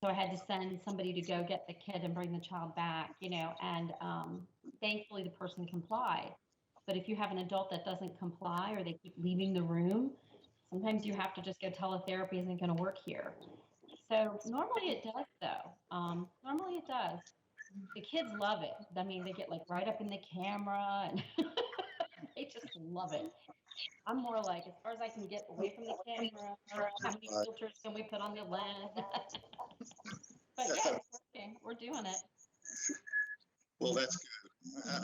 So I had to send somebody to go get the kid and bring the child back, and thankfully the person complied. But if you have an adult that doesn't comply or they keep leaving the room, sometimes you have to just go teletherapy isn't going to work here. So normally it does, though. Normally it does. The kids love it. I mean, they get like right up in the camera and they just love it. I'm more like, as far as I can get away from the camera, how many filters can we put on the lens? But yeah, it's working. We're doing it. Well, that's good.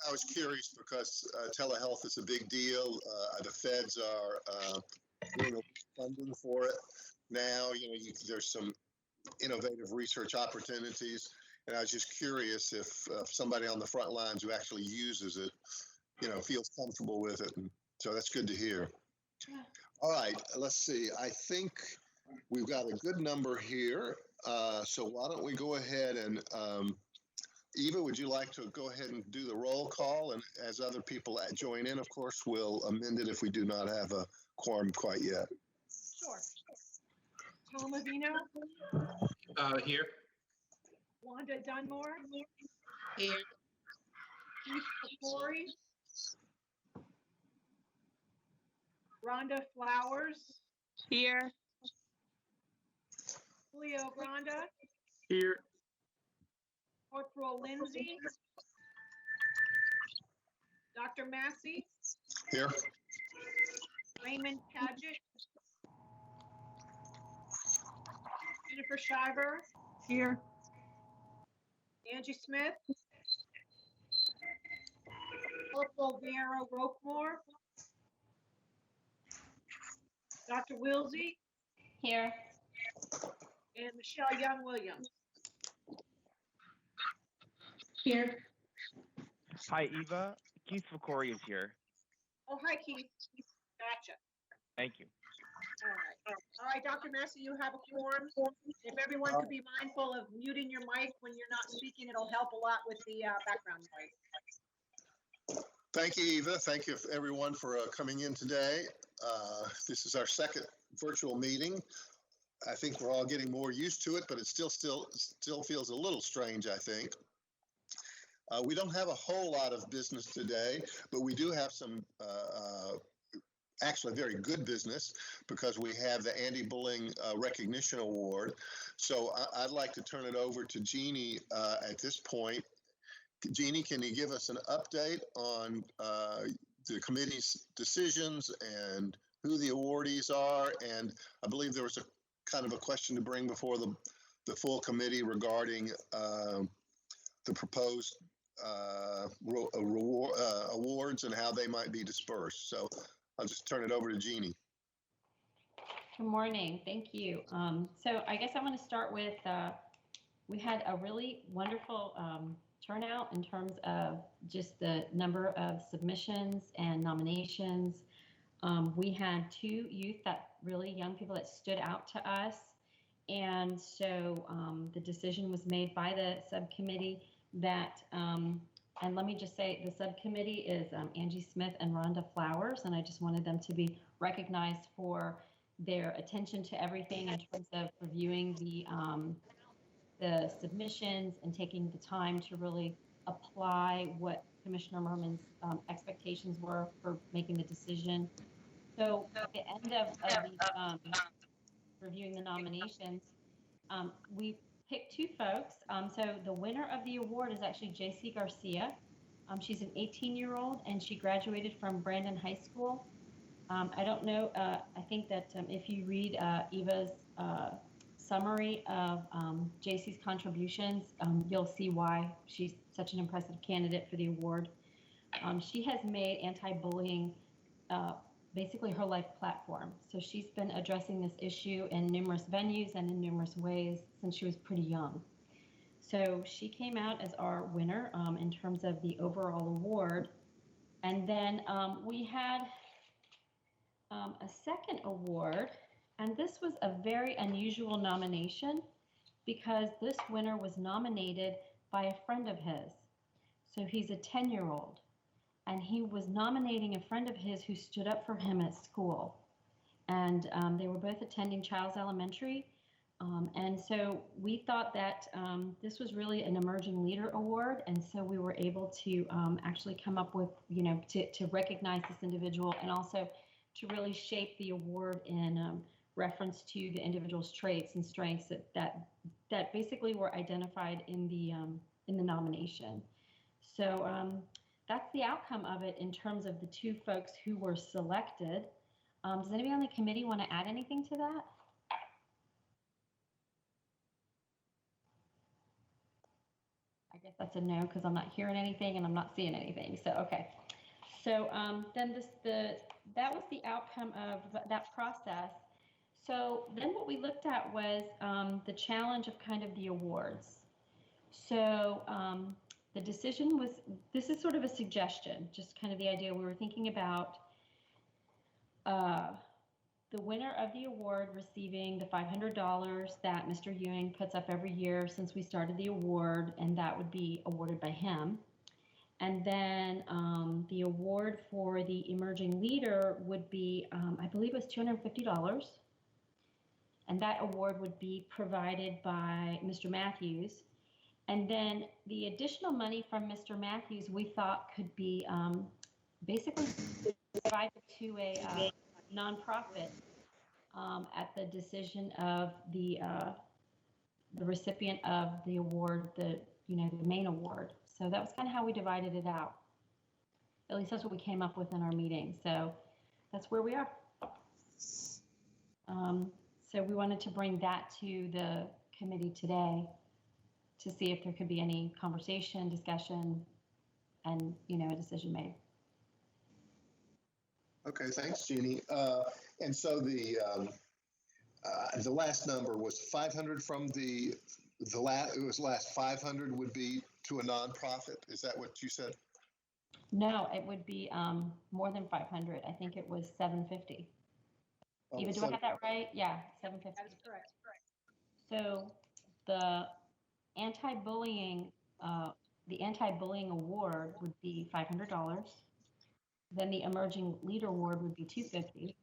I was curious because telehealth is a big deal. The feds are doing funding for it now. There's some innovative research opportunities, and I was just curious if somebody on the front lines who actually uses it, feels comfortable with it, and so that's good to hear. Yeah. All right, let's see. I think we've got a good number here, so why don't we go ahead and Eva, would you like to go ahead and do the roll call? And as other people join in, of course, we'll amend it if we do not have a quorum quite yet. Sure. Tom Avino, Here. Wanda Dunmore, Here. Keith Corey, Rhonda Flowers, Here. Julio Granda, Here. Corporal Lindsay, Dr. Massey, Here. Raymond Paget, Jennifer Shiver, Here. Angie Smith, Corporal Vieira Roquemore, Dr. Wilsey, Here. and Michelle Young-Williams. Here. Hi, Eva. Keith Corey is here. Oh, hi, Keith. Gotcha. Thank you. All right, Dr. Massey, you have a quorum. If everyone could be mindful of muting your mic when you're not speaking, it'll help a lot with the background noise. Thank you, Eva. Thank you, everyone, for coming in today. This is our second virtual meeting. I think we're all getting more used to it, but it still feels a little strange, I think. We don't have a whole lot of business today, but we do have some actually very good business because we have the anti-bullying recognition award. So I'd like to turn it over to Jeannie at this point. Jeannie, can you give us an update on the committee's decisions and who the awardees are? And I believe there was a kind of a question to bring before the full committee regarding the proposed awards and how they might be dispersed. So I'll just turn it over to Jeannie. Good morning. Thank you. So I guess I want to start with, we had a really wonderful turnout in terms of just the number of submissions and nominations. We had two youth young people that stood out to us. And so the decision was made by the subcommittee that, and let me just say, the subcommittee is Angie Smith and Rhonda Flowers, and I just wanted them to be recognized for their attention to everything in terms of reviewing the submissions and taking the time to really apply what Commissioner Merman's expectations were for making the decision. So at the end of reviewing the nominations, we picked two folks. So the winner of the award is actually JC Garcia. She's an 18-year-old and she graduated from Brandon High School. I don't know, I think that if you read Eva's summary of JC's contributions, you'll see why she's such an impressive candidate for the award. She has made anti-bullying basically her life platform. So she's been addressing this issue in numerous venues and in numerous ways since she was pretty young. So she came out as our winner in terms of the overall award. And then we had a second award, and this was a very unusual nomination because this winner was nominated by a friend of his. So he's a 10-year-old. And he was nominating a friend of his who stood up for him at school. And they were both attending Childs Elementary. And so we thought that this was really an emerging leader award. And so we were able to actually come up with, to recognize this individual and also to really shape the award in reference to the individual's traits and strengths that basically were identified in the nomination. So that's the outcome of it in terms of the two folks who were selected. Does anybody on the committee want to add anything to that? I guess that's a no because I'm not hearing anything and I'm not seeing anything. So, okay. So then that was the outcome of that process. So then what we looked at was the challenge of kind of the awards. So the decision was, this is sort of a suggestion, just kind of the idea we were thinking about the winner of the award receiving the $500 that Mr. Ewing puts up every year since we started the award, and that would be awarded by him. And then the award for the emerging leader would be, I believe it was $250. And that award would be provided by Mr. Matthews. And then the additional money from Mr. Matthews we thought could be basically provided to a nonprofit at the decision of the recipient of the award, the main award. So that was kind of how we divided it out. At least that's what we came up with in our meeting. So that's where we are. So we wanted to bring that to the committee today to see if there could be any conversation, discussion, and a decision made. Okay, thanks, Jeannie. And so the last number was 500 from it was last 500 would be to a nonprofit. Is that what you said? No, it would be more than 500. I think it was 750. Oh, Eva, do I have that right? Yeah, 750. That is correct. So the anti-bullying award would be $500. Then the emerging leader award would be $250.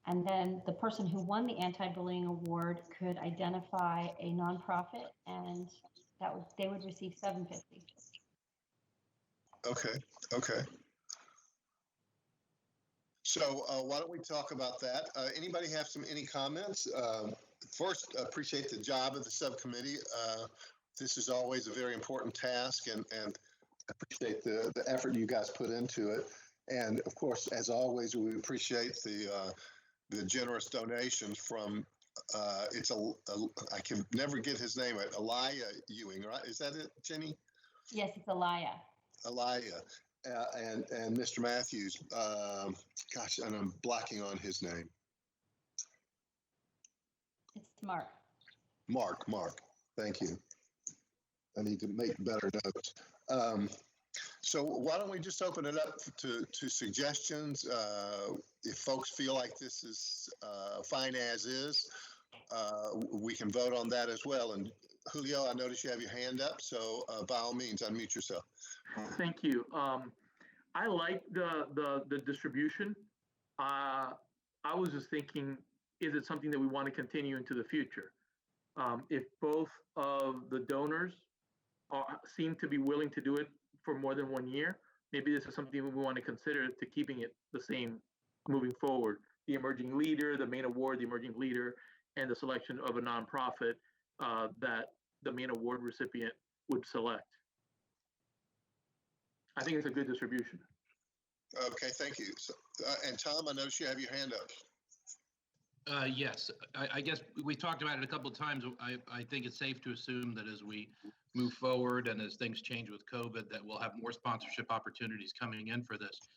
And then the person who won the anti-bullying award could identify a nonprofit, and they would receive $750. Okay. So why don't we talk about that? Anybody have any comments? First, appreciate the job of the subcommittee. This is always a very important task, and appreciate the effort you guys put into it. And of course, as always, we appreciate the generous donations from I can never get his name right. Elia Ewing, right? Is that it, Jenny? Yes, it's Elia. And Mr. Matthews. Gosh, and I'm blocking on his name. It's Mark. Mark. Thank you. I need to make better notes. So why don't we just open it up to suggestions? If folks feel like this is fine as is, we can vote on that as well. And Julio, I notice you have your hand up, so by all means, unmute yourself. Thank you. I like the distribution. I was just thinking, is it something that we want to continue into the future? If both of the donors seem to be willing to do it for more than 1 year, maybe this is something we want to consider to keeping it the same moving forward. The emerging leader, the main award, the emerging leader, and the selection of a nonprofit that the main award recipient would select. I think it's a good distribution. Okay, thank you. So, and Tom, I notice you have your hand up. Yes, I guess we talked about it a couple of times. I think it's safe to assume that as we move forward and as things change with COVID, that we'll have more sponsorship opportunities coming in for this.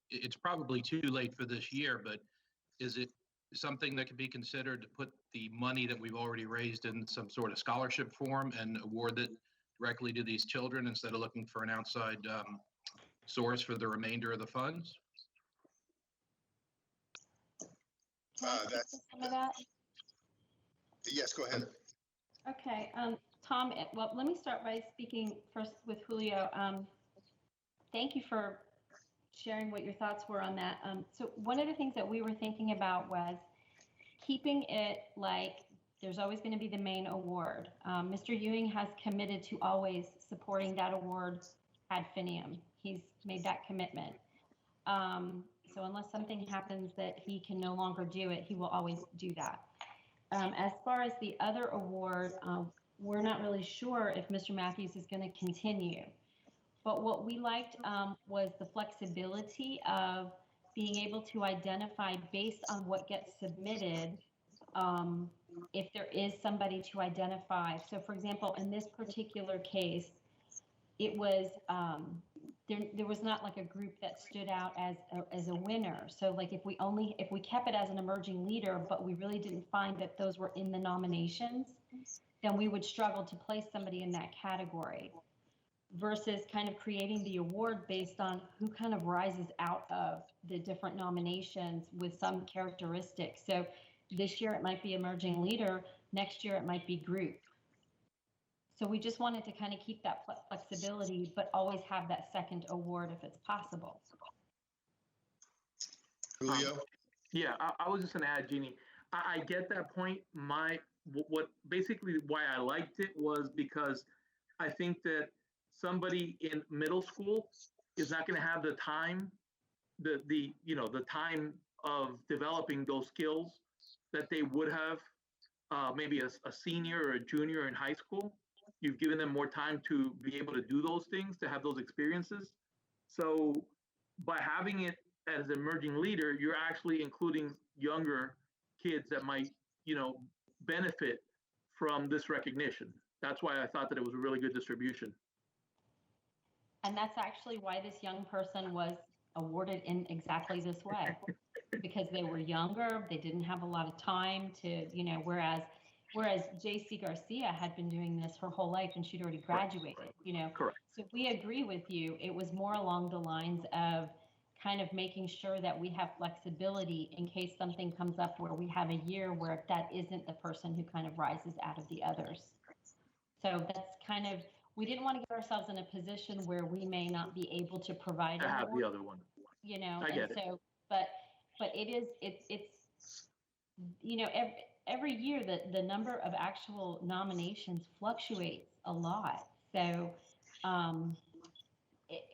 It's probably too late for this year, but is it something that could be considered to put the money that we've already raised in some sort of scholarship form and award it directly to these children instead of looking for an outside source for the remainder of the funds? Some of that? Yes, go ahead. Okay, Tom, well, let me start by speaking first with Julio. Thank you for sharing what your thoughts were on that. So one of the things that we were thinking about was keeping it like there's always going to be the main award. Mr. Ewing has committed to always supporting that award ad infinitum. He's made that commitment. So unless something happens that he can no longer do it, he will always do that. As far as the other award, we're not really sure if Mr. Matthews is going to continue. But what we liked was the flexibility of being able to identify based on what gets submitted, if there is somebody to identify. So for example, in this particular case, it was, there was not like a group that stood out as a winner. So like if we kept it as an emerging leader, but we really didn't find that those were in the nominations, then we would struggle to place somebody in that category, versus kind of creating the award based on who kind of rises out of the different nominations with some characteristics. So this year it might be emerging leader, next year it might be group. So we just wanted to kind of keep that flexibility, but always have that second award if it's possible. Julio? Yeah, I was just gonna add, Jeannie, I get that point. What basically why I liked it was because I think that somebody in middle school is not gonna have the time, the time of developing those skills that they would have maybe a senior or a junior in high school. You've given them more time to be able to do those things, to have those experiences. So by having it as an emerging leader, you're actually including younger kids that might, benefit from this recognition. That's why I thought that it was a really good distribution. And that's actually why this young person was awarded in exactly this way, because they were younger, they didn't have a lot of time to, whereas JC Garcia had been doing this her whole life and she'd already graduated, Correct. So we agree with you. It was more along the lines of kind of making sure that we have flexibility in case something comes up where we have a year where that isn't the person who kind of rises out of the others. So that's kind of, we didn't want to get ourselves in a position where we may not be able to provide To have award, the other one. I get it. so, but it's every year the number of actual nominations fluctuates a lot. So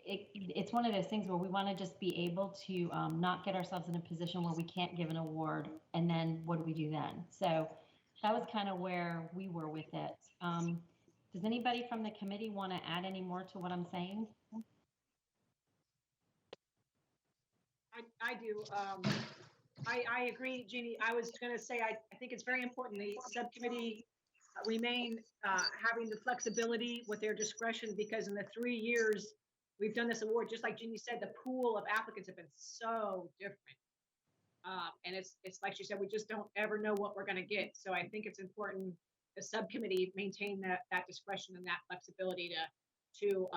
it's one of those things where we want to just be able to not get ourselves in a position where we can't give an award, and then what do we do then? So that was kind of where we were with it. Does anybody from the committee want to add any more to what I'm saying? I do. I agree, Jeannie. I was going to say, I think it's very important the subcommittee remain having the flexibility with their discretion, because in the 3 years we've done this award, just like Jeannie said, the pool of applicants have been so different. And it's like she said, we just don't ever know what we're going to get. So I think it's important the subcommittee maintain that discretion and that flexibility to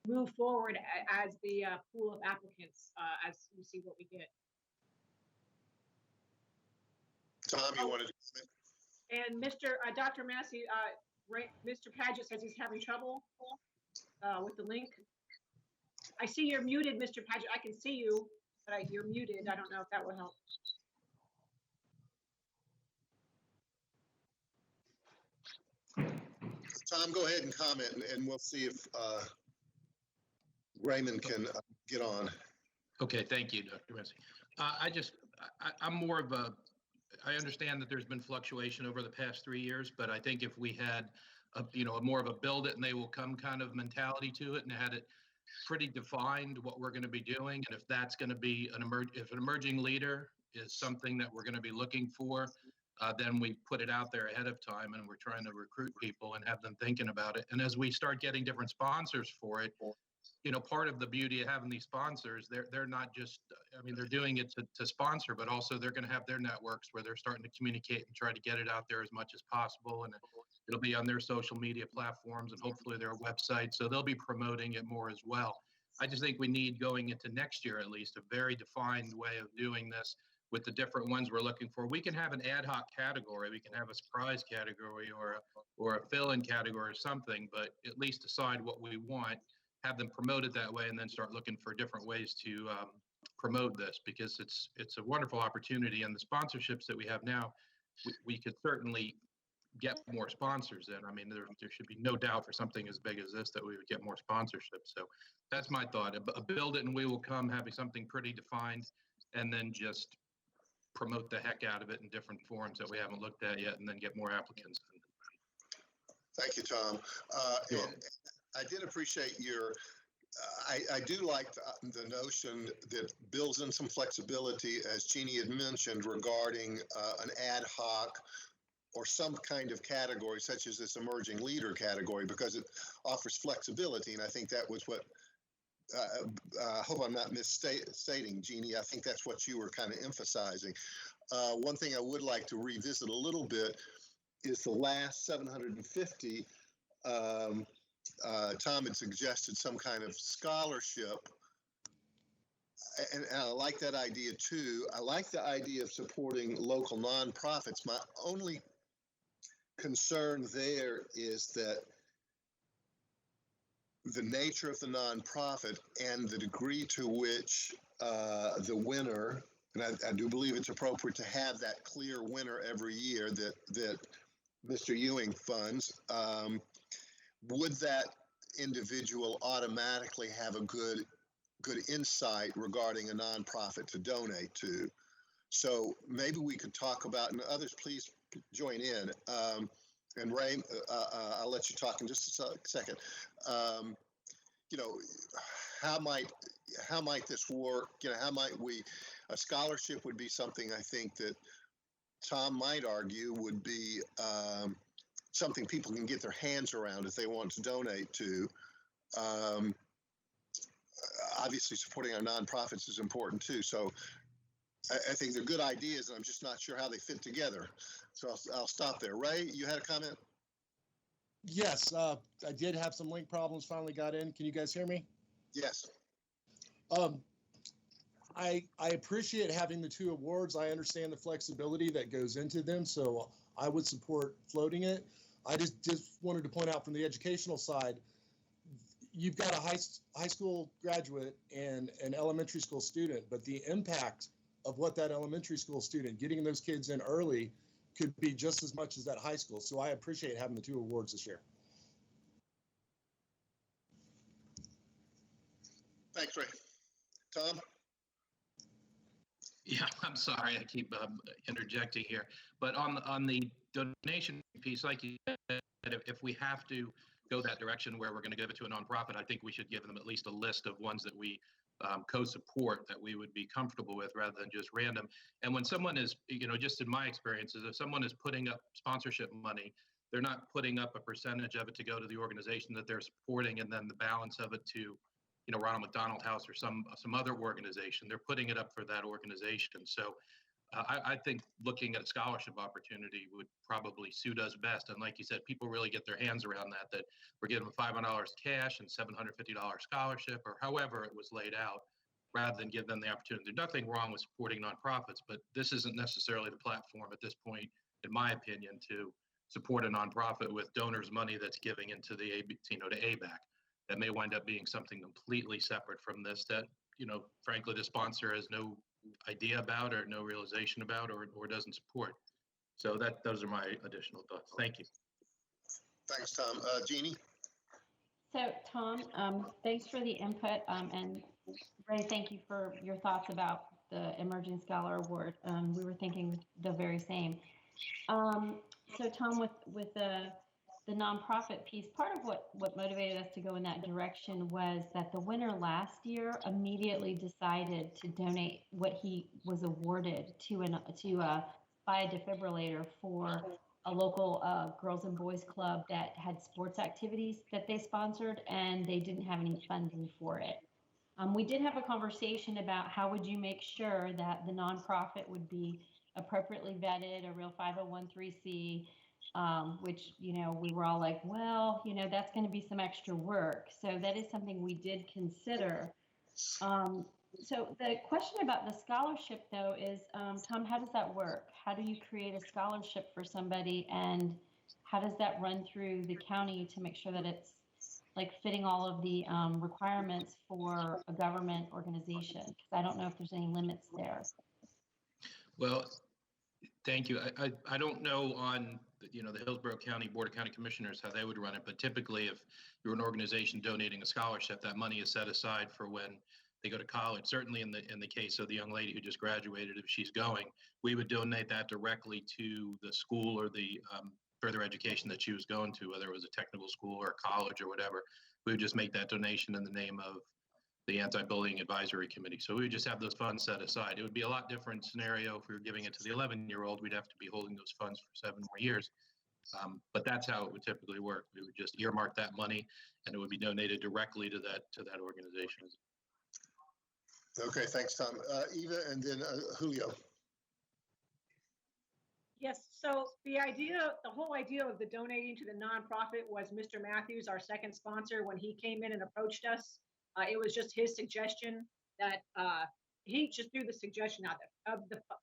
move forward as the pool of applicants as we see what we get. Tom, you wanted to comment? And Dr. Massey, Mr. Paget says he's having trouble with the link. I see you're muted, Mr. Paget. I can see you, but you're muted. I don't know if that will help. Tom, go ahead and comment, and we'll see if Raymond can get on. Okay, thank you, Dr. Messi. I'm more of I understand that there's been fluctuation over the past 3 years, but I think if we had more of a build it and they will come kind of mentality to it, and had it pretty defined what we're going to be doing, and if that's going to be if an emerging leader is something that we're going to be looking for, then we put it out there ahead of time, and we're trying to recruit people and have them thinking about it. And as we start getting different sponsors for it, part of the beauty of having these sponsors, they're not just, they're doing it to sponsor, but also they're going to have their networks where they're starting to communicate and try to get it out there as much as possible. And it'll be on their social media platforms and hopefully their website. So they'll be promoting it more as well. I just think we need, going into next year at least, a very defined way of doing this with the different ones we're looking for. We can have an ad hoc category, we can have a surprise category or a fill-in category or something, but at least decide what we want, have them promote it that way, and then start looking for different ways to promote this, because it's a wonderful opportunity. And the sponsorships that we have now, we could certainly get more sponsors in. I mean, there should be no doubt for something as big as this that we would get more sponsorship. So that's my thought. A build it and we will come, having something pretty defined, and then just promote the heck out of it in different forums that we haven't looked at yet, and then get more applicants. Thank you, Tom. You're And I did appreciate your, I do like the notion that builds in some flexibility, as Jeannie had mentioned, regarding an ad hoc or some kind of category, such as this emerging leader category, because it offers flexibility. And I think that was what, I hope I'm not misstating, Jeannie. I think that's what you were kind of emphasizing. One thing I would like to revisit a little bit is the last 750. Tom had suggested some kind of scholarship. And I like that idea too. I like the idea of supporting local nonprofits. My only concern there is that the nature of the nonprofit and the degree to which the winner, and I do believe it's appropriate to have that clear winner every year that Mr. Ewing funds, would that individual automatically have a good insight regarding a nonprofit to donate to? So maybe we could talk about, and others please join in. And Ray, I'll let you talk in just a second. You know, how might this work? You know, how might a scholarship would be something I think that Tom might argue would be something people can get their hands around if they want to donate to. Obviously, supporting our nonprofits is important too. So I think they're good ideas, and I'm just not sure how they fit together. So I'll stop there. Ray, you had a comment? Yes, I did have some link problems, finally got in. Can you guys hear me? Yes. I appreciate having the two awards. I understand the flexibility that goes into them, so I would support floating it. I just wanted to point out from the educational side, you've got a high school graduate and an elementary school student, but the impact of what that elementary school student, getting those kids in early, could be just as much as that high school. So I appreciate having the two awards this year. Thanks, Ray. Tom? Yeah, I'm sorry, I keep interjecting here, but on the donation piece, like you said, if we have to go that direction where we're going to give it to a nonprofit, I think we should give them at least a list of ones that we co-support, that we would be comfortable with, rather than just random. And when someone is, you know, just in my experiences, if someone is putting up sponsorship money, they're not putting up a percentage of it to go to the organization that they're supporting, and then the balance of it to, you know, Ronald McDonald House or some other organization. They're putting it up for that organization. So I think looking at a scholarship opportunity would probably suit us best. And like you said, people really get their hands around that we're giving them $500 cash and $750 scholarship, or however it was laid out, rather than give them the opportunity. There's nothing wrong with supporting nonprofits, but this isn't necessarily the platform at this point, in my opinion, to support a nonprofit with donors' money that's giving into the to ABAC. That may wind up being something completely separate from this that, you know, frankly, the sponsor has no idea about, or no realization about, or doesn't support. So those are my additional thoughts. Thank you. Thanks, Tom. Jeannie? So Tom, thanks for the input, and Ray, thank you for your thoughts about the Emerging Scholar Award. We were thinking the very same. So Tom, with the nonprofit piece, part of what motivated us to go in that direction was that the winner last year immediately decided to donate what he was awarded buy a defibrillator for a local girls and boys club that had sports activities that they sponsored, and they didn't have any funding for it. We did have a conversation about how would you make sure that the nonprofit would be appropriately vetted, a real 501(c)(3), which, you know, we were all like, well, you know, that's going to be some extra work. So that is something we did consider. So the question about the scholarship, though, is, Tom, how does that work? How do you create a scholarship for somebody, and how does that run through the county to make sure that it's like fitting all of the requirements for a government organization? Because I don't know if there's any limits there. Well, Thank you. I don't know on, the Hillsborough County Board of County Commissioners, how they would run it, but typically if you're an organization donating a scholarship, that money is set aside for when they go to college. Certainly in the case of the young lady who just graduated, if she's going, we would donate that directly to the school or the further education that she was going to, whether it was a technical school or a college or whatever. We would just make that donation in the name of the Anti-Bullying Advisory Committee. So we would just have those funds set aside. It would be a lot different scenario if we were giving it to the 11-year-old. We'd have to be holding those funds for 7 more years. But that's how it would typically work. We would just earmark that money, and it would be donated directly to that organization. Okay, thanks, Tom. Eva, and then Julio. Yes, so the whole idea of the donating to the nonprofit was Mr. Matthews, our second sponsor, when he came in and approached us. It was just his suggestion that he just threw the suggestion out there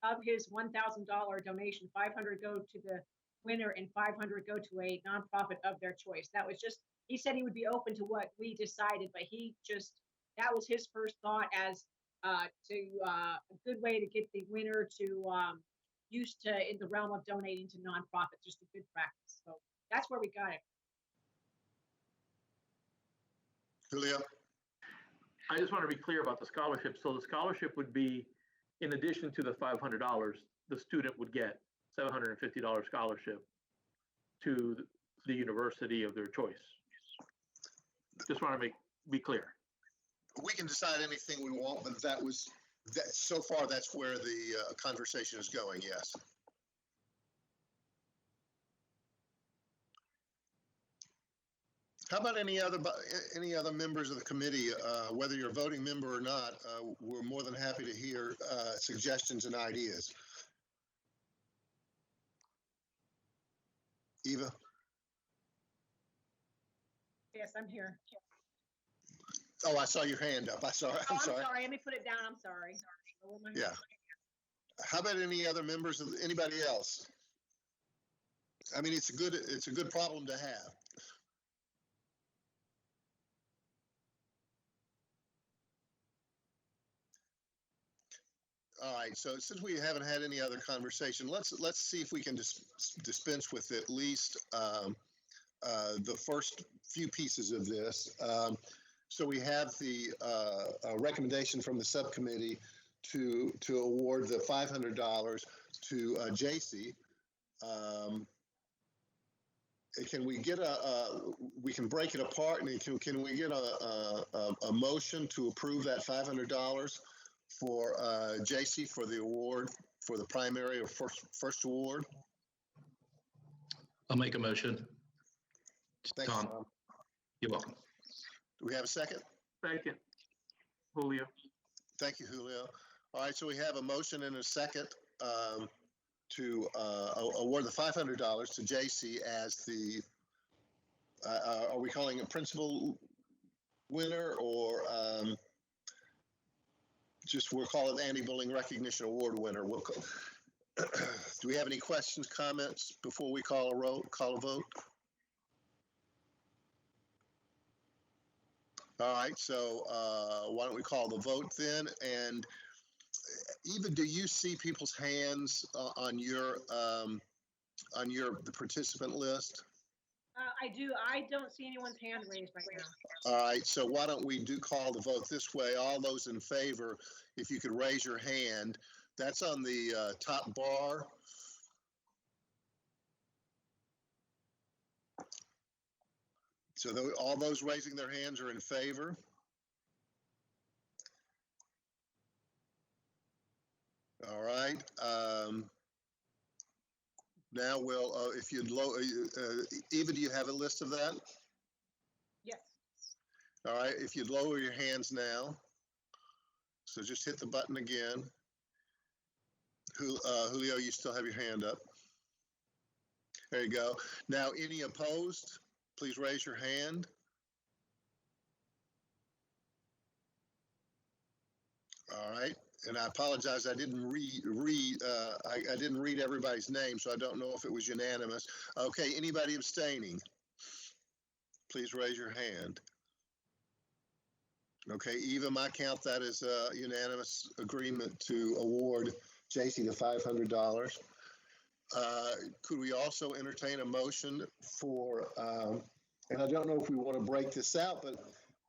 of his $1,000 donation, 500 go to the winner and 500 go to a nonprofit of their choice. That was just, he said he would be open to what we decided, but that was his first thought as a good way to get the winner to used to in the realm of donating to nonprofits, just a good practice. So that's where we got it. Julio? I just want to be clear about the scholarship. So the scholarship would be, in addition to the $500, the student would get $750 scholarship to the university of their choice. Just want to be clear. We can decide anything we want, but so far that's where the conversation is going, yes. How about any other members of the committee, whether you're a voting member or not? We're more than happy to hear suggestions and ideas. Eva? Yes, I'm here. Oh, I saw your hand up. I'm sorry. I'm sorry. Let me put it down. I'm sorry. Yeah. How about any other members of anybody else? I mean, it's a good problem to have. All right, so since we haven't had any other conversation, let's see if we can dispense with at least the first few pieces of this. So we have the recommendation from the subcommittee to award the $500 to JC. Can we get we can break it apart, and can we get a motion to approve that $500 for JC for the award, for the primary or first award? I'll make a motion. Thanks, Tom. Tom. You're welcome. Do we have a second? Second, Julio. Thank you, Julio. All right, so we have a motion and a second to award the $500 to JC as the, are we calling it principal winner, or just we'll call it the Anti-Bullying Recognition Award winner? Do we have any questions, comments before we call a vote? All right, so why don't we call the vote then? And Eva, do you see people's hands on the participant list? I do. I don't see anyone's hand raised right now. All right, so why don't we call the vote this way? All those in favor, if you could raise your hand. That's on the top bar. So all those raising their hands are in favor. All right. Now we'll, if you'd Eva, do you have a list of that? Yes. All right. If you'd lower your hands now. So just hit the button again. Julio, you still have your hand up. There you go. Now, any opposed? Please raise your hand. All right, and I apologize. I didn't I didn't read everybody's name, so I don't know if it was unanimous. Okay, anybody abstaining? Please raise your hand. Okay, Eva, my count, that is a unanimous agreement to award JC the $500. Could we also entertain a motion for, and I don't know if we want to break this out,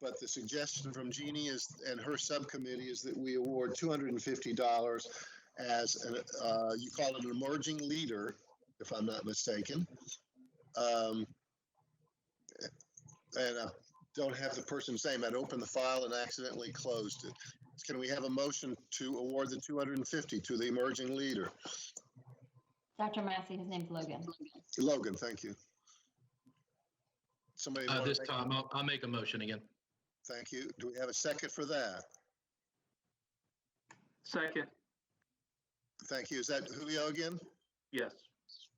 but the suggestion from Jeannie is, and her subcommittee is that we award $250 as an, you call it an emerging leader, if I'm not mistaken. And I don't have the person's name. I'd opened the file and accidentally closed it. Can we have a motion to award the 250 to the emerging leader? Dr. Massey, his name's Logan. Logan, thank you. Somebody. This time, I'll make a motion again. Thank you. Do we have a second for that? Second, Thank you. Is that Julio again? yes.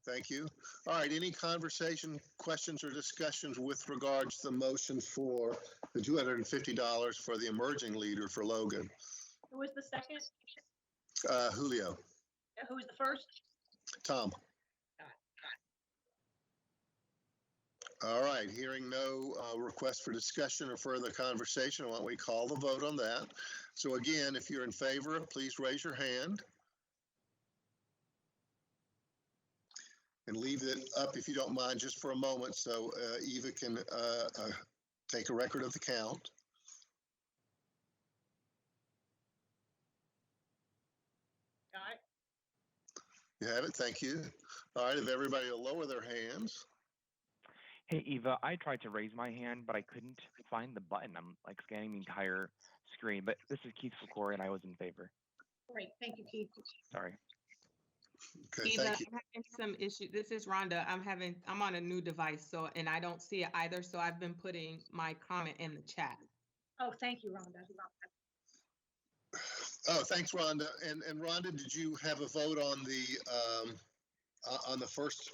Thank you. All right, any conversation, questions, or discussions with regards to the motion for the $250 for the emerging leader for Logan? Who was the second? Julio, Who was the first? Tom. All right, hearing no request for discussion or further conversation, why don't we call the vote on that? So again, if you're in favor, please raise your hand. And leave it up, if you don't mind, just for a moment, so Eva can take a record of the count. Got it. You have it, thank you. All right, if everybody will lower their hands. Hey, Eva, I tried to raise my hand, but I couldn't find the button. I'm like scanning the entire screen. But this is Keith Fakori, and I was in favor. Great, thank you, Keith. Sorry. Okay, Eva, thank you. I'm having some issue. This is Rhonda. I'm on a new device, so, and I don't see it either. So I've been putting my comment in the chat. Oh, thank you, Rhonda. Oh, thanks, Rhonda. And Rhonda, did you have a vote on the first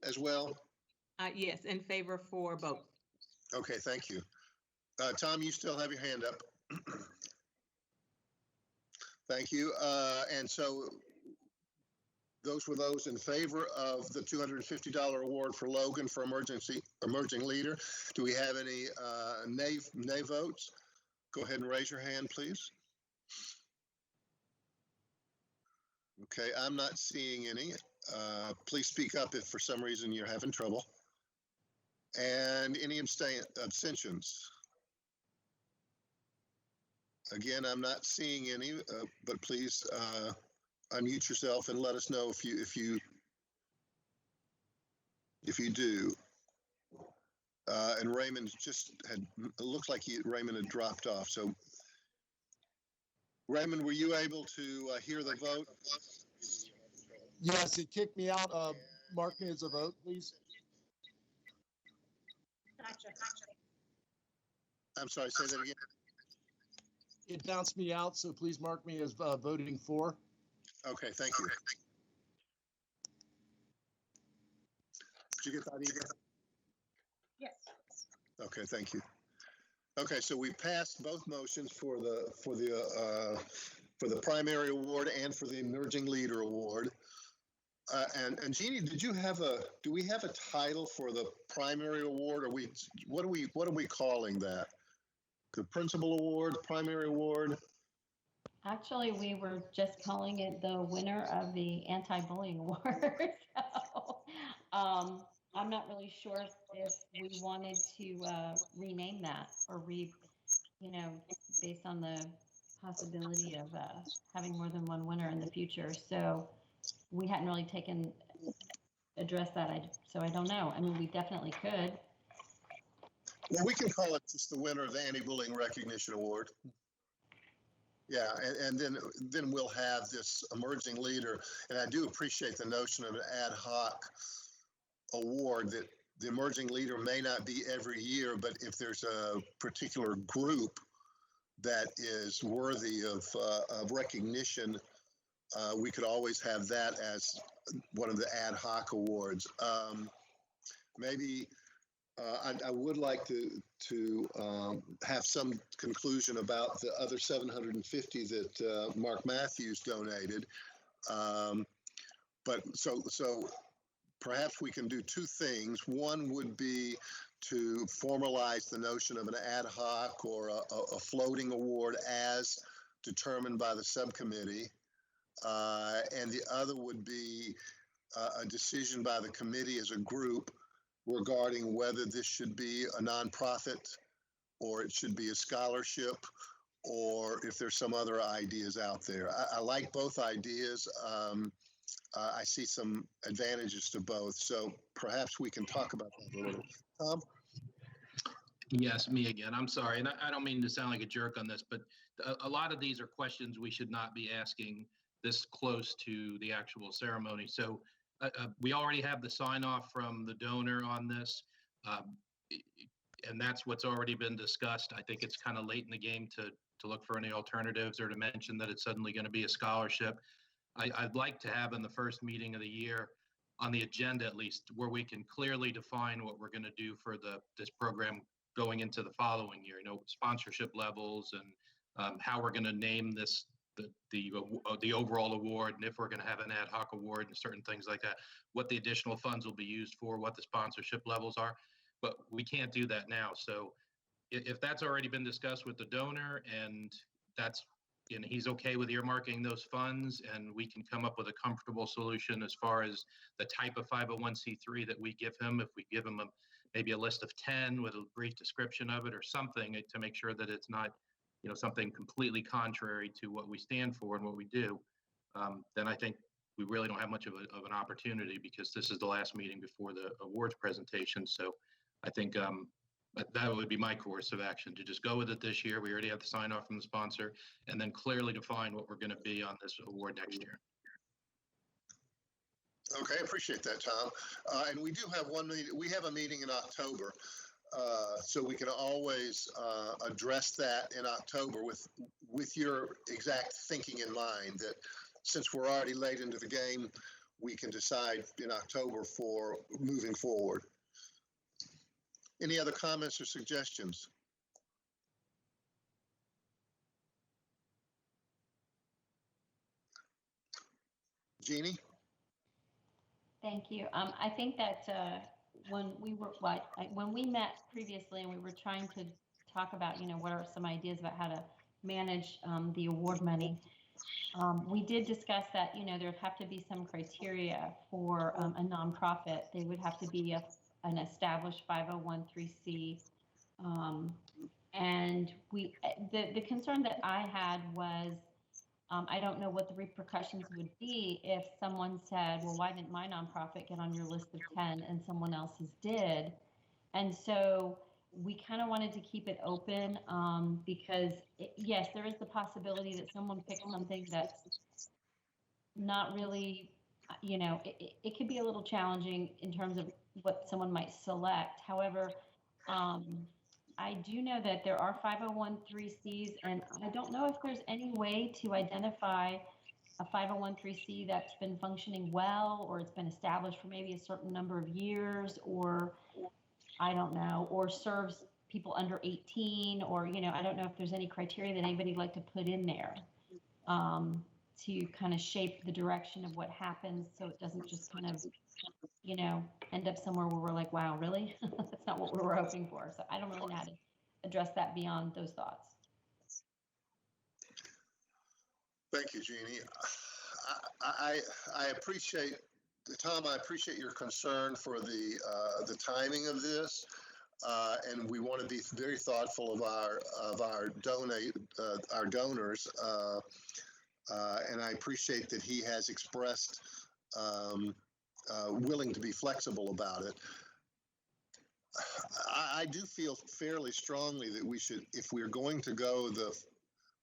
as well? Yes, in favor for both. Okay, thank you. Tom, you still have your hand up. Thank you. And so those were those in favor of the $250 award for Logan for emerging leader. Do we have any nay votes? Go ahead and raise your hand, please. Okay, I'm not seeing any. Please speak up if for some reason you're having trouble. And any abstentions? Again, I'm not seeing any, but please unmute yourself and let us know if you do. And Raymond just had, it looks like Raymond had dropped off. So Raymond, were you able to hear the vote? Yes, it kicked me out. Mark me as a vote, please. Gotcha. I'm sorry, say that again. It bounced me out, so please mark me as voting for. Okay, thank you. Did you get that, Eva? Yes. Okay, thank you. Okay, so we passed both motions for the primary award and for the emerging leader award. And Jeannie, do we have a title for the primary award? Or what are we calling that? The principal award, primary award? Actually, we were just calling it the winner of the anti-bullying award. So, I'm not really sure if we wanted to rename that or based on the possibility of having more than one winner in the future. So we hadn't really addressed that. So I don't know. I mean, we definitely could. Well, we can call it just the winner of the Anti-Bullying Recognition Award. Yeah, and then we'll have this emerging leader. And I do appreciate the notion of an ad hoc award, that the emerging leader may not be every year, but if there's a particular group that is worthy of recognition, we could always have that as one of the ad hoc awards. Maybe I would like to have some conclusion about the other 750 that Mark Matthews donated. But so perhaps we can do two things. One would be to formalize the notion of an ad hoc or a floating award as determined by the subcommittee. And the other would be a decision by the committee as a group regarding whether this should be a nonprofit or it should be a scholarship, or if there's some other ideas out there. I like both ideas. I see some advantages to both. So perhaps we can talk about that a little. Tom? Yes, me again. I'm sorry. And I don't mean to sound like a jerk on this, but a lot of these are questions we should not be asking this close to the actual ceremony. So we already have the sign off from the donor on this. And that's what's already been discussed. I think it's kind of late in the game to look for any alternatives or to mention that it's suddenly going to be a scholarship. I'd like to have in the first meeting of the year on the agenda, at least, where we can clearly define what we're going to do for this program going into the following year, sponsorship levels and how we're going to name this, the overall award, and if we're going to have an ad hoc award and certain things like that, what the additional funds will be used for, what the sponsorship levels are. But we can't do that now. So if that's already been discussed with the donor and he's okay with earmarking those funds, and we can come up with a comfortable solution as far as the type of 501c3 that we give him, if we give him maybe a list of 10 with a brief description of it or something to make sure that it's not, something completely contrary to what we stand for and what we do, then I think we really don't have much of an opportunity, because this is the last meeting before the awards presentation. So I think that would be my course of action, to just go with it this year. We already have the sign off from the sponsor, and then clearly define what we're going to be on this award next year. Okay, I appreciate that, Tom. And we do have one meeting. We have a meeting in October, so we can always address that in October with your exact thinking in mind, that since we're already late into the game, we can decide in October for moving forward. Any other comments or suggestions? Jeannie? Thank you. I think that when we met previously and we were trying to talk about, what are some ideas about how to manage the award money, we did discuss that, there'd have to be some criteria for a nonprofit. They would have to be an established 501(c)(3), and the concern that I had was, I don't know what the repercussions would be if someone said, well, why didn't my nonprofit get on your list of 10 and someone else's did? And so we kind of wanted to keep it open, because yes, there is the possibility that someone picks something that's not really, it could be a little challenging in terms of what someone might select. However, I do know that there are 501(c)(3)s, and I don't know if there's any way to identify a 501(c)(3) that's been functioning well, or it's been established for maybe a certain number of years, or I don't know, or serves people under 18, or, I don't know if there's any criteria that anybody'd like to put in there to kind of shape the direction of what happens, so it doesn't just kind of, end up somewhere where we're like, wow, really? That's not what we were hoping for. So I don't really know how to address that beyond those thoughts. Thank you, Jeannie. I appreciate, Tom, I appreciate your concern for the timing of this. And we want to be very thoughtful of our donors. And I appreciate that he has expressed willing to be flexible about it. I do feel fairly strongly that we should, if we're going to go the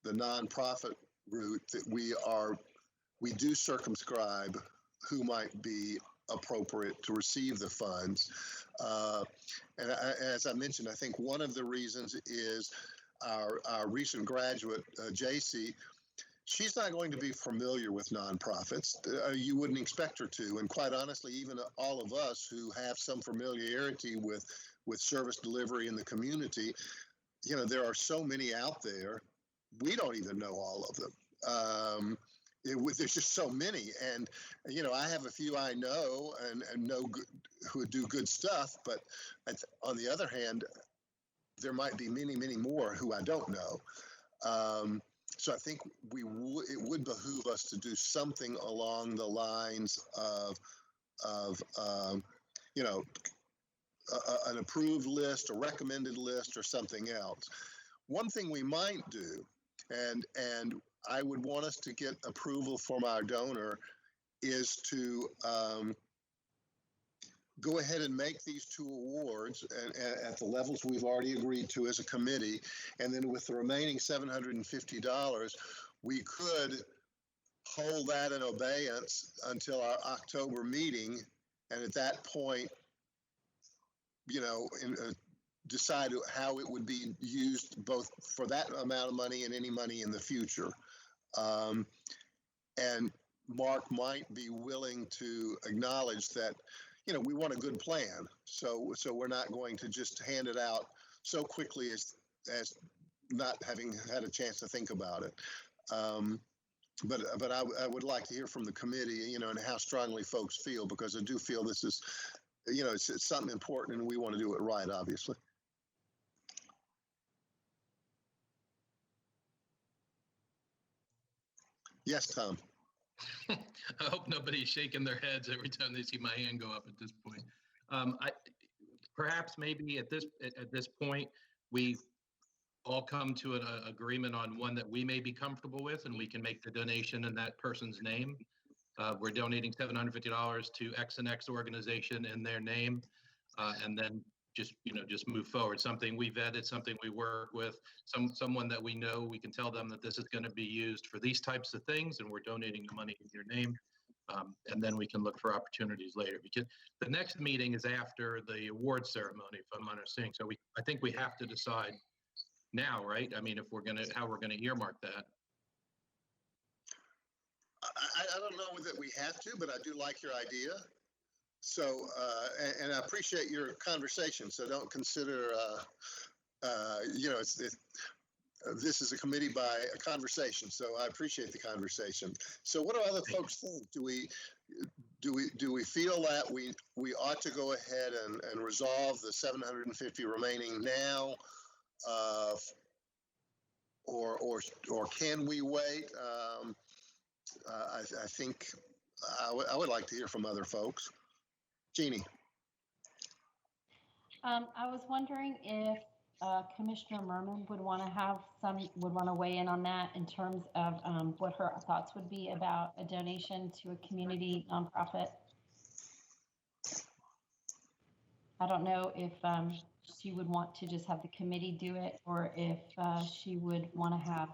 nonprofit route, that we do circumscribe who might be appropriate to receive the funds. And as I mentioned, I think one of the reasons is our recent graduate, JC. She's not going to be familiar with nonprofits. You wouldn't expect her to. And quite honestly, even all of us who have some familiarity with service delivery in the community, there are so many out there, we don't even know all of them. There's just so many. And, I have a few I know and know who do good stuff. But on the other hand, there might be many, many more who I don't know. So I think it would behoove us to do something along the lines of you know, an approved list, a recommended list, or something else. One thing we might do, and I would want us to get approval from our donor, is to go ahead and make these two awards at the levels we've already agreed to as a committee. And then with the remaining $750, we could hold that in abeyance until our October meeting. And at that point, you know, decide how it would be used, both for that amount of money and any money in the future. And Mark might be willing to acknowledge that, you know, we want a good plan. So we're not going to just hand it out so quickly as not having had a chance to think about it. But I would like to hear from the committee, you know, and how strongly folks feel, because I do feel this is, you know, it's something important and we want to do it right, obviously. Yes, Tom. I hope nobody's shaking their heads every time they see my hand go up at this point. Perhaps maybe at this point, we all come to an agreement on one that we may be comfortable with, and we can make the donation in that person's name. We're donating $750 to X and X organization in their name, and then just move forward. Something we vetted, something we work with, someone that we know, we can tell them that this is going to be used for these types of things, and we're donating the money in your name. And then we can look for opportunities later, because the next meeting is after the award ceremony, if I'm understanding. So I think we have to decide now, right? I mean, if we're how we're gonna earmark that. I don't know that we have to, but I do like your idea. So, and I appreciate your conversation. So don't consider, you know, this is a committee by a conversation. So I appreciate the conversation. So what do other folks think? Do we feel that we ought to go ahead and resolve the 750 remaining now, or can we wait? I think I would like to hear from other folks. Jeannie. I was wondering if Commissioner Merman would want to weigh in on that in terms of what her thoughts would be about a donation to a community nonprofit. I don't know if she would want to just have the committee do it, or if she would want to have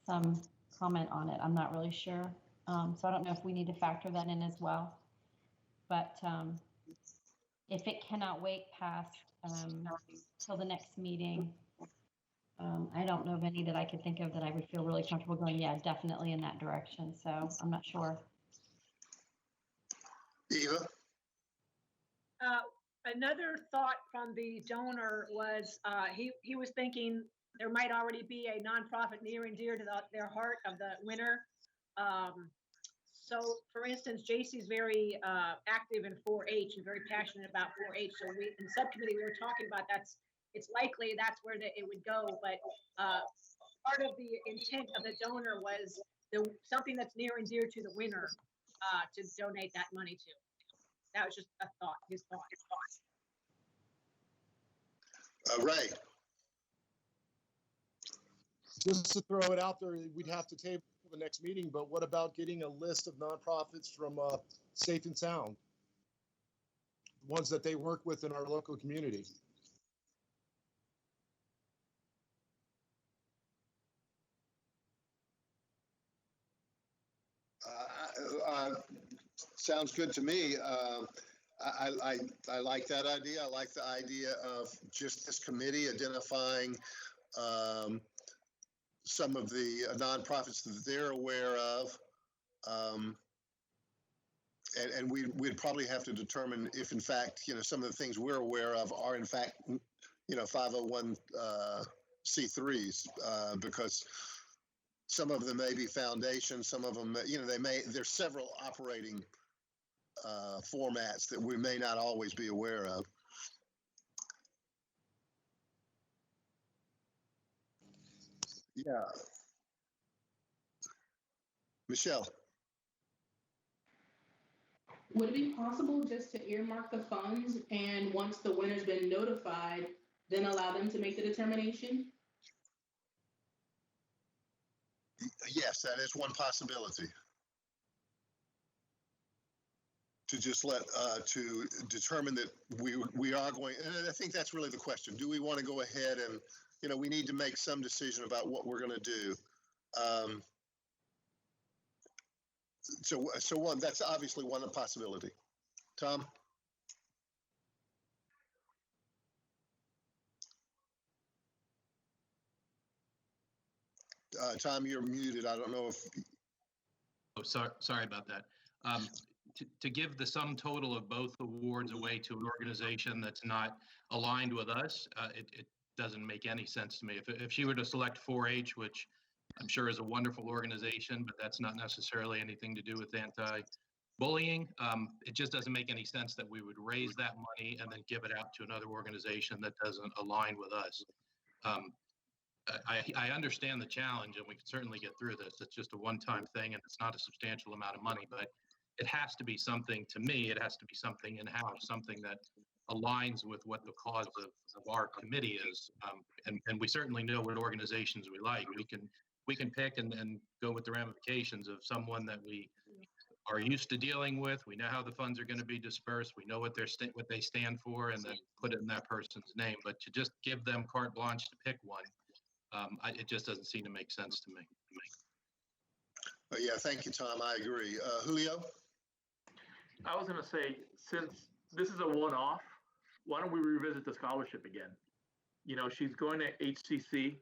some comment on it. I'm not really sure. So I don't know if we need to factor that in as well. But if it cannot wait past till the next meeting, I don't know of any that I could think of that I would feel really comfortable going, yeah, definitely in that direction. So I'm not sure. Eva? Another thought from the donor was he was thinking there might already be a nonprofit near and dear to their heart of the winner. So, for instance, JC's very active in 4-H and very passionate about 4-H. So in subcommittee, we were talking about it's likely that's where it would go. But part of the intent of the donor was something that's near and dear to the winner to donate that money to. That was just a thought, his thought. Right. Just to throw it out there, we'd have to table the next meeting, but what about getting a list of nonprofits from Safe and Sound? Ones that they work with in our local community. Sounds good to me. I like that idea. I like the idea of just this committee identifying some of the nonprofits that they're aware of. And we'd probably have to determine if, in fact, you know, some of the things we're aware of are, in fact, you know, 501c3s, because some of them may be foundations, some of them, you know, there's several operating formats that we may not always be aware of. Yeah. Michelle. Would it be possible just to earmark the funds and once the winner's been notified, then allow them to make the determination? Yes, that is one possibility. To just to determine that we are going, and I think that's really the question. Do we want to go ahead and, we need to make some decision about what we're going to do. So one, that's obviously one possibility. Tom? Tom, you're muted. I don't know if. Oh, sorry about that. To give the sum total of both awards away to an organization that's not aligned with us, it doesn't make any sense to me. If she were to select 4-H, which I'm sure is a wonderful organization, but that's not necessarily anything to do with anti-bullying, it just doesn't make any sense that we would raise that money and then give it out to another organization that doesn't align with us. I understand the challenge, and we can certainly get through this. It's just a one-time thing, and it's not a substantial amount of money, but it has to be something, to me, it has to be something in-house, something that aligns with what the cause of our committee is. And we certainly know what organizations we like. We can pick and go with the ramifications of someone that we are used to dealing with. We know how the funds are going to be dispersed. We know what they stand for, and then put it in that person's name. But to just give them carte blanche to pick one, it just doesn't seem to make sense to me. Yeah, thank you, Tom. I agree. Julio? I was going to say, since this is a one-off, why don't we revisit the scholarship again? She's going to HCC.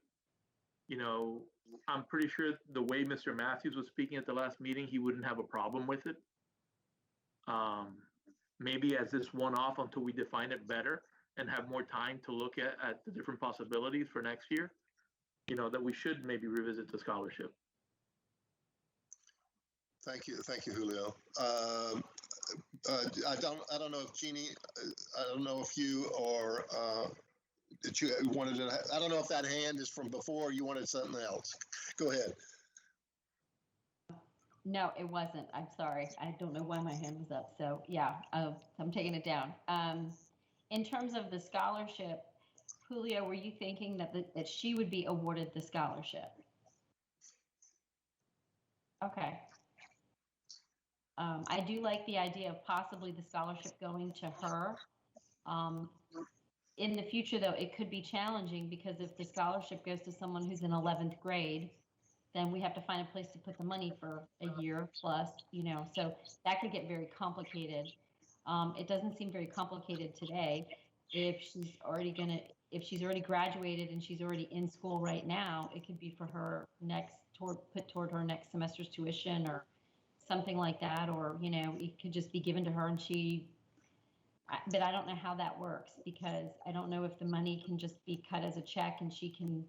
I'm pretty sure the way Mr. Matthews was speaking at the last meeting, he wouldn't have a problem with it. Maybe as this one-off until we define it better and have more time to look at the different possibilities for next year, that we should maybe revisit the scholarship. Thank you, Julio. I don't know if Jeannie, I don't know if you or that you wanted to. I don't know if that hand is from before or you wanted something else. Go ahead. No, it wasn't. I'm sorry. I don't know why my hand was up. So yeah, I'm taking it down. In terms of the scholarship, Julio, were you thinking that she would be awarded the scholarship? Okay. I do like the idea of possibly the scholarship going to her. In the future, though, it could be challenging because if the scholarship goes to someone who's in 11th grade, then we have to find a place to put the money for a year plus, so that could get very complicated. It doesn't seem very complicated today. If she's already graduated and she's already in school right now, it could be for her put toward her next semester's tuition or something like that, or it could just be given to her and but I don't know how that works because I don't know if the money can just be cut as a check and she can